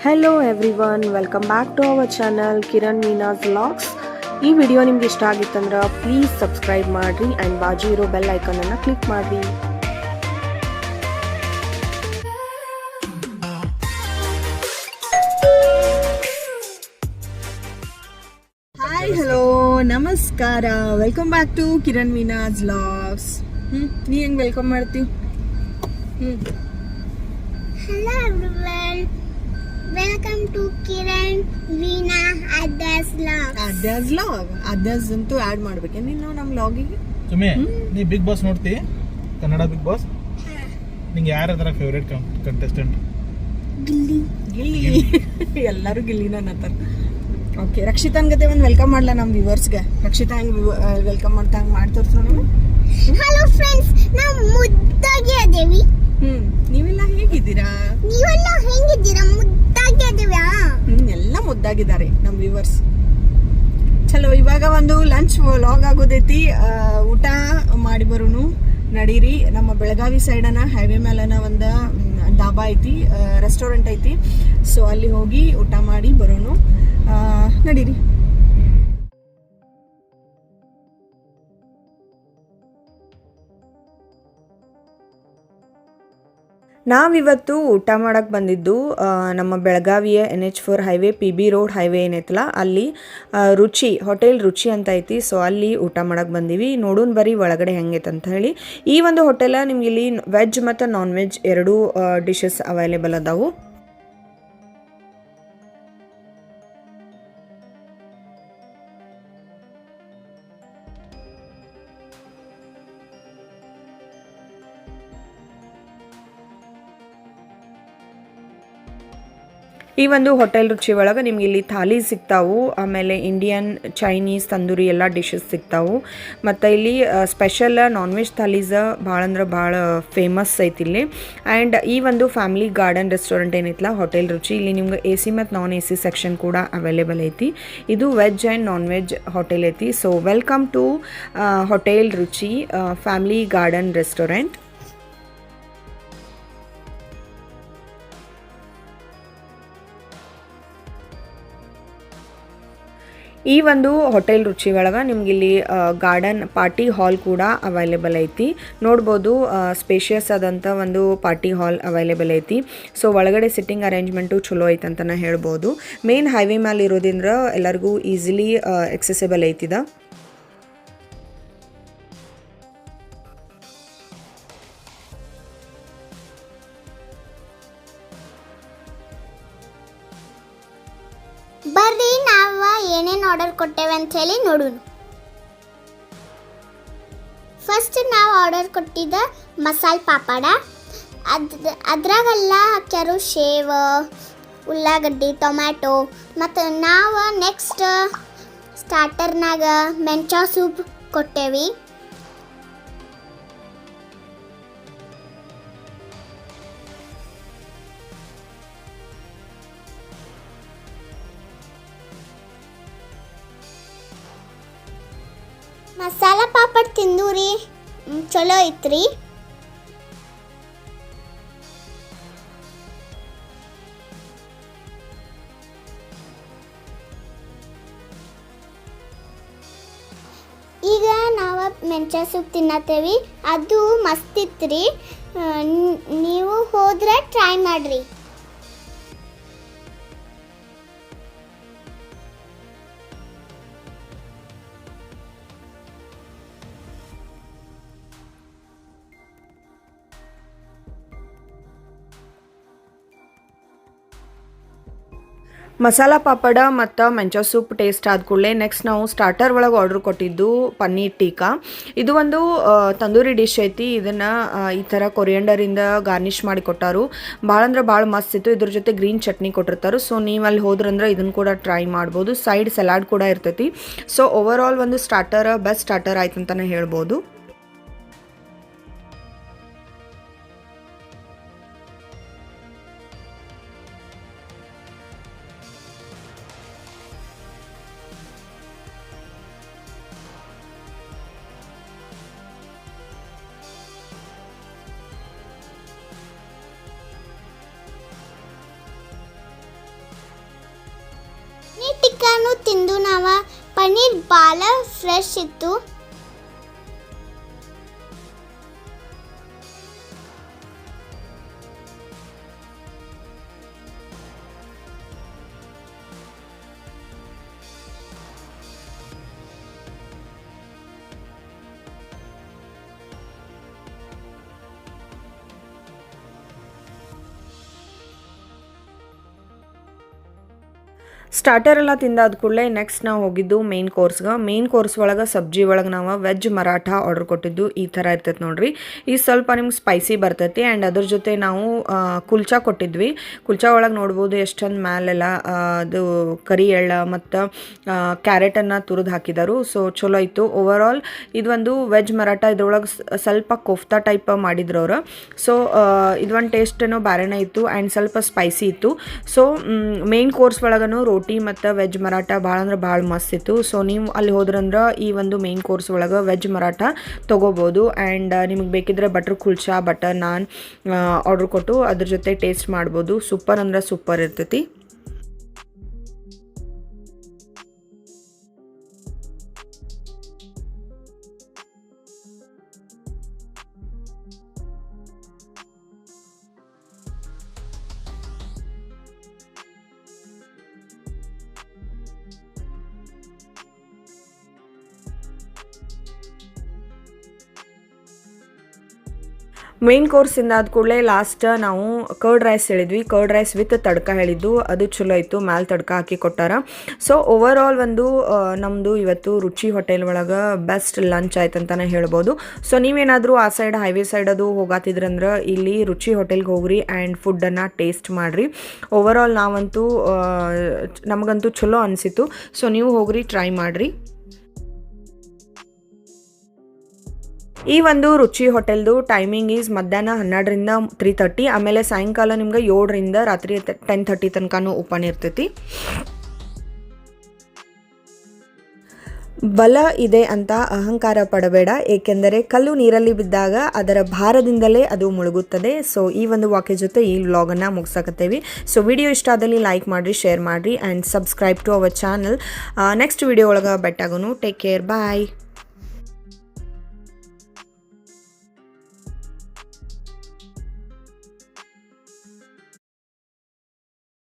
Hello everyone, welcome back to our channel Kiran Meena's vlogs. ಈ video ನಿಮ್ಗೆ ಇಷ್ಟ ಆಗಿತ್ತಂದ್ರೆ ಪ್ಲೀಸ್ ಸಬ್ಸ್ಕ್ರೈಬ್ ಮಾಡಿರಿ ಆ್ಯಂಡ್ ಬಾಜು ಇರೋ ಬೆಲ್ ಐಕನನ್ನು ಕ್ಲಿಕ್ ಮಾಡಿರಿ. ಹಾಯ್, ಹಲೋ, ನಮಸ್ಕಾರ. Welcome back to Kiran Meena's vlogs. ನೀ ಹೆಂಗೆ ವೆಲ್ಕಮ್ ಮಾಡ್ತೀವಿ? Hello everyone, welcome to Kiran Veena Adya's Vlog. Adya's vlog. Adya's ಅಂತೂ ಆ್ಯಡ್ ಮಾಡ್ಬೇಕೆ ನೀನು ನಮ್ಮ ವ್ಲಾಗಿಗೆ? ಸುಮ್ಮನೆ ನೀ ಬಿಗ್ ಬಾಸ್ ನೋಡ್ತಿ? Kannada Bigg Boss. ನಿಂಗೆ ಯಾರ ಅದರ ಫೇವ್ರೇಟ್ ಕಂಟೆಸ್ಟೆಂಟ್? ಗಿಲ್ಲಿ. ಎಲ್ಲರೂ ಗಿಲ್ಲಿನ ಅನ್ನತ್ತಾರ. ಓಕೆ, ರಕ್ಷಿತಾನ್ ಗತೆ ಒಂದು ವೆಲ್ಕಮ್ ಮಾಡ್ಲಾ ನಮ್ಮ ವ್ಯೂವರ್ಸ್ಗೆ. ರಕ್ಷಿತಾ ಹೆಂಗೆ ವೆಲ್ಕಮ್ ಮಾಡ್ತಾ ಹಂಗೆ ಮಾಡಿ ತೋರಿಸೋಣ. Hello friends, ನಾವು ಮುದ್ದಾಗಿ ಅದೇವಿ. ನೀವೆಲ್ಲ ಹೇಗಿದ್ದೀರಾ? ನೀವೆಲ್ಲ ಹೆಂಗಿದ್ದೀರಾ? ಮುದ್ದಾಗಿ ಅದೇವ್ಯಾ? ಎಲ್ಲ ಮುದ್ದಾಗಿದ್ದಾರೆ ನಮ್ಮ ವ್ಯೂವರ್ಸ್. ಚಲೋ, ಇವಾಗ ಒಂದು ಲಂಚ್ ವ್ಲಾಗ್ ಆಗೋದೈತಿ. ಊಟ ಮಾಡಿ ಬರೋನು ನಡೀರಿ. ನಮ್ಮ ಬೆಳಗಾವಿ ಸೈಡನ ಹೈವೇ ಮೇಲನ ಒಂದು ಡಾಬಾ ಐತಿ, ರೆಸ್ಟೋರೆಂಟ್ ಐತಿ. ಸೊ ಅಲ್ಲಿ ಹೋಗಿ ಊಟ ಮಾಡಿ ಬರೋನು. ನಡೀರಿ. ನಾವಿವತ್ತು ಊಟ ಮಾಡಕ್ಕೆ ಬಂದಿದ್ದು ನಮ್ಮ ಬೆಳಗಾವಿಯ NH4 highway PB road highway ಏನೈತಲ್ಲ ಅಲ್ಲಿ ರುಚಿ ಹೋಟೆಲ್ ರುಚಿ ಅಂತ ಐತಿ. ಸೊ ಅಲ್ಲಿ ಊಟ ಮಾಡಕ್ಕೆ ಬಂದೀವಿ. ನೋಡೋಣ ಬರೀ ಒಳಗಡೆ ಹೆಂಗೈತೆ ಅಂತ ಹೇಳಿ. ಈ ಒಂದು ಹೋಟೆಲ ನಿಮ್ಗೆ ಇಲ್ಲಿ ವೆಜ್ ಮತ್ತು ನಾನ್ ವೆಜ್ ಎರಡೂ ಡಿಶಸ್ ಅವೈಲೇಬಲ್ ಅದಾವು. ಈ ಒಂದು ಹೋಟೆಲ್ ರುಚಿ ಒಳಗೆ ನಿಮ್ಗೆ ಇಲ್ಲಿ ಥಾಲಿ ಸಿಗ್ತಾವು, ಆಮೇಲೆ ಇಂಡಿಯನ್, ಚೈನೀಸ್, ತಂದೂರಿ ಎಲ್ಲ ಡಿಶಸ್ ಸಿಗ್ತಾವು. ಮತ್ತು ಇಲ್ಲಿ ಸ್ಪೆಷಲ್ ನಾನ್ ವೆಜ್ ಥಾಲೀಸ್ ಭಾಳ ಅಂದ್ರೆ ಭಾಳ ಫೇಮಸ್ ಐತಿ ಇಲ್ಲಿ. ಆ್ಯಂಡ್ ಈ ಒಂದು ಫ್ಯಾಮಿಲಿ ಗಾರ್ಡನ್ ರೆಸ್ಟೋರೆಂಟ್ ಏನೈತಲ್ಲ ಹೋಟೆಲ್ ರುಚಿ, ಇಲ್ಲಿ ನಿಮ್ಗೆ AC ಮತ್ತು ನಾನ್ AC ಸೆಕ್ಷನ್ ಕೂಡ ಅವೈಲೇಬಲ್ ಐತಿ. ಇದು veg and non veg hotel ಐತಿ. ಸೊ ವೆಲ್ಕಮ್ ಟು ಹೋಟೆಲ್ ರುಚಿ ಫ್ಯಾಮಿಲಿ ಗಾರ್ಡನ್ ರೆಸ್ಟೋರೆಂಟ್. ಈ ಒಂದು ಹೋಟೆಲ್ ರುಚಿ ಒಳಗೆ ನಿಮ್ಗೆ ಇಲ್ಲಿ ಗಾರ್ಡನ್ ಪಾರ್ಟಿ ಹಾಲ್ ಕೂಡ ಅವೈಲೇಬಲ್ ಐತಿ. ನೋಡ್ಬೋದು, ಸ್ಪೇಷಿಯಸ್ ಆದಂಥ ಒಂದು ಪಾರ್ಟಿ ಹಾಲ್ ಅವೈಲೇಬಲ್ ಐತಿ. ಸೊ ಒಳಗಡೆ ಸಿಟ್ಟಿಂಗ್ ಅರೇಂಜ್ಮೆಂಟು ಚಲೋ ಐತೆ ಅಂತಲೇ ಹೇಳ್ಬೋದು. ಮೇನ್ ಹೈವೇ ಮೇಲೆ ಇರೋದ್ರಿಂದ ಎಲ್ಲರಿಗೂ ಈಸಿಲಿ ಎಕ್ಸೆಸಿಬಲ್ ಐತಿದ. ಬರ್ರಿ ನಾವು ಏನೇನು ಆರ್ಡರ್ ಕೊಟ್ಟೇವೆ ಅಂತ ಹೇಳಿ ನೋಡೋಣ. ಫಸ್ಟ್ ನಾವು ಆರ್ಡರ್ ಕೊಟ್ಟಿದ್ದ ಮಸಾಲೆ ಪಾಪಡ. ಅದ್ರಾಗೆಲ್ಲ ಹಾಕ್ಯಾರು ಶೇವ್, ಉಳ್ಳಾಗಡ್ಡಿ, ಟೊಮ್ಯಾಟೊ. ಮತ್ತು ನಾವು ನೆಕ್ಸ್ಟ್ ಸ್ಟಾರ್ಟರ್ನಾಗ ಮೆಂಚಾ ಸೂಪ್ ಕೊಟ್ಟೇವಿ. ಮಸಾಲ ಪಾಪಡ್ ತಿಂದೂರಿ ಚಲೋ ಐತ್ರಿ. ಈಗ ನಾವು ಮೆಂಚಾ ಸೂಪ್ ತಿನ್ನತ್ತೇವಿ. ಅದು ಮಸ್ತ್ ಇತ್ರಿ. ನೀವು ಹೋದ್ರೆ ಟ್ರೈ ಮಾಡ್ರಿ. ಮಸಾಲ ಪಾಪಡ ಮತ್ತು ಮೆಂಚಾ ಸೂಪ್ ಟೇಸ್ಟ್ ಆದ ಕೂಡಲೇ ನೆಕ್ಸ್ಟ್ ನಾವು ಸ್ಟಾರ್ಟರ್ ಒಳಗೆ ಆರ್ಡ್ರ್ ಕೊಟ್ಟಿದ್ದು ಪನ್ನೀರ್ ಟೀಕಾ. ಇದು ಒಂದು ತಂದೂರಿ ಡಿಶ್ ಐತಿ. ಇದನ್ನು ಈ ಥರ ಕೊರಿಯಂಡರಿಂದ ಗಾರ್ನಿಷ್ ಮಾಡಿ ಕೊಟ್ಟಾರು. ಭಾಳ ಅಂದ್ರೆ ಭಾಳ ಮಸ್ತ್ ಇತ್ತು. ಇದ್ರ ಜೊತೆ ಗ್ರೀನ್ ಚಟ್ನಿ ಕೊಟ್ಟಿರ್ತಾರೆ. ಸೊ ನೀವು ಅಲ್ಲಿ ಹೋದ್ರಂದ್ರೆ ಇದನ್ನು ಕೂಡ ಟ್ರೈ ಮಾಡ್ಬೋದು. ಸೈಡ್ ಸಲಾಡ್ ಕೂಡ ಇರ್ತೈತಿ. ಸೊ ಓವರ್ ಆಲ್ ಒಂದು ಸ್ಟಾರ್ಟರ್ ಬೆಸ್ಟ್ ಸ್ಟಾರ್ಟರ್ ಆಯ್ತು ಅಂತಲೇ ಹೇಳ್ಬೋದು. ಟಿಕ್ಕಾನು ತಿಂದು ನಾವು ಪನ್ನೀರ್ ಭಾಳ ಫ್ರೆಶ್ ಇತ್ತು. ಸ್ಟಾರ್ಟರ್ ಎಲ್ಲ ತಿಂದಾದ ಕೂಡಲೇ ನೆಕ್ಸ್ಟ್ ನಾವು ಹೋಗಿದ್ದು ಮೇನ್ ಕೋರ್ಸ್ ಒಳಗೆ ಸಬ್ಜಿ ಒಳಗೆ ನಾವು ವೆಜ್ ಮರಾಠ ಆರ್ಡರ್ ಕೊಟ್ಟಿದ್ದು. ಈ ಥರ ಇರ್ತೈತೆ ನೋಡ್ರಿ. ಈ ಸ್ವಲ್ಪ ನಿಮ್ಗೆ ಸ್ಪೈಸಿ ಬರ್ತೈತಿ. ಆ್ಯಂಡ್ ಅದ್ರ ಜೊತೆ ನಾವು ಕುಲ್ಚಾ ಕೊಟ್ಟಿದ್ವಿ. ಕುಲ್ಚಾ ಒಳಗೆ ನೋಡ್ಬೋದು ಎಷ್ಟೊಂದು ಮ್ಯಾಲೆಲ್ಲ ಅದು ಕರಿ ಎಳ್ಳ ಮತ್ತು ಕ್ಯಾರೆಟನ್ನು ತುರಿದು ಹಾಕಿದರು. ಸೊ ಚಲೋ ಇತ್ತು. ಓವರಾಲ್ ಇದೊಂದು ವೆಜ್ ಮರಾಠ. ಇದ್ರೊಳಗೆ ಸ್ವಲ್ಪ ಕೋಫ್ತಾ ಟೈಪ್ ಮಾಡಿದ್ರು ಅವರು. ಸೊ ಇದೊಂದು ಟೇಸ್ಟೇನೋ ಬೇರೆನೇ ಇತ್ತು ಆ್ಯಂಡ್ ಸ್ವಲ್ಪ ಸ್ಪೈಸಿ ಇತ್ತು. ಸೊ ಮೇನ್ ಕೋರ್ಸ್ ಒಳಗನು ರೋಟಿ ಮತ್ತು ವೆಜ್ ಮರಾಠ ಭಾಳ ಅಂದ್ರೆ ಭಾಳ ಮಸ್ತ್ ಇತ್ತು. ಸೊ ನೀವು ಅಲ್ಲಿ ಹೋದ್ರಂದ್ರೆ ಈ ಒಂದು ಮೇನ್ ಕೋರ್ಸ್ ಒಳಗೆ ವೆಜ್ ಮರಾಠ ತೊಗೋಬೋದು. ಆ್ಯಂಡ್ ನಿಮಗೆ ಬೇಕಿದ್ರೆ ಬಟರ್ ಕುಲ್ಚಾ, ಬಟರ್ ನಾನ್ ಆರ್ಡ್ರ್ ಕೊಟ್ಟು ಅದ್ರ ಜೊತೆ ಟೇಸ್ಟ್ ಮಾಡ್ಬೋದು. ಸೂಪರ್ ಅಂದ್ರೆ ಸೂಪರ್ ಇರ್ತೈತಿ. ಮೇನ್ ಕೋರ್ಸಿಂದ ಆದ ಕೂಡಲೇ ಲಾಸ್ಟ್ ನಾವು ಕರ್ಡ್ ರೈಸ್ ಹೇಳಿದ್ವಿ. ಕರ್ಡ್ ರೈಸ್ ವಿತ್ ತಡ್ಕ ಹೇಳಿದ್ದು, ಅದು ಚಲೋ ಇತ್ತು. ಮ್ಯಾಲೆ ತಡ್ಕ ಹಾಕಿ ಕೊಟ್ಟಾರ. ಸೊ ಓವರ್ ಆಲ್ ಒಂದು ನಮ್ಮದು ಇವತ್ತು ರುಚಿ ಹೋಟೆಲ್ ಒಳಗೆ ಬೆಸ್ಟ್ ಲಂಚ್ ಆಯ್ತು ಅಂತಲೇ ಹೇಳ್ಬೋದು. ಸೊ ನೀವೇನಾದರೂ ಆ ಸೈಡ್ ಹೈವೇ ಸೈಡ್ ಅದು ಹೋಗಾತಿದ್ರಂದ್ರೆ ಇಲ್ಲಿ ರುಚಿ ಹೋಟೆಲ್ಗೆ ಹೋಗ್ರಿ ಆ್ಯಂಡ್ ಫುಡ್ಡನ್ನು ಟೇಸ್ಟ್ ಮಾಡಿರಿ. ಓವರ್ ಆಲ್ ನಾವಂತೂ ನಮಗಂತೂ ಚಲೋ ಅನಿಸಿತು. ಸೊ ನೀವು ಹೋಗ್ರಿ, ಟ್ರೈ ಮಾಡಿರಿ. ಈ ಒಂದು ರುಚಿ ಹೋಟೆಲ್ದು ಟೈಮಿಂಗ್ ಈಸ್ ಮಧ್ಯಾಹ್ನ 12ರಿಂದ 3:30. ಆಮೇಲೆ ಸಾಯಂಕಾಲ ನಿಮ್ಗೆ 7ರಿಂದ ರಾತ್ರಿ 10:30 ತನಕನೂ ಓಪನ್ ಇರ್ತೈತಿ. ಬಲ ಇದೆ ಅಂತ ಅಹಂಕಾರ ಪಡಬೇಡ, ಏಕೆಂದರೆ ಕಲ್ಲು ನೀರಲ್ಲಿ ಬಿದ್ದಾಗ ಅದರ ಭಾರದಿಂದಲೇ ಅದು ಮುಳುಗುತ್ತದೆ. ಸೊ ಈ ಒಂದು ವಾಕ್ಯ ಜೊತೆ ಈ ವ್ಲಾಗನ್ನು ಮುಗಿಸಕತ್ತೇವಿ. ಸೊ ವಿಡಿಯೋ ಇಷ್ಟ ಆದಲ್ಲಿ ಲೈಕ್ ಮಾಡಿರಿ, ಶೇರ್ ಮಾಡಿರಿ and subscribe to our channel. Next video ಒಳಗೆ ಬೆಟ್ಟಾಗೋನು. ಟೇಕ್ ಕೇರ್, ಬಾಯ್.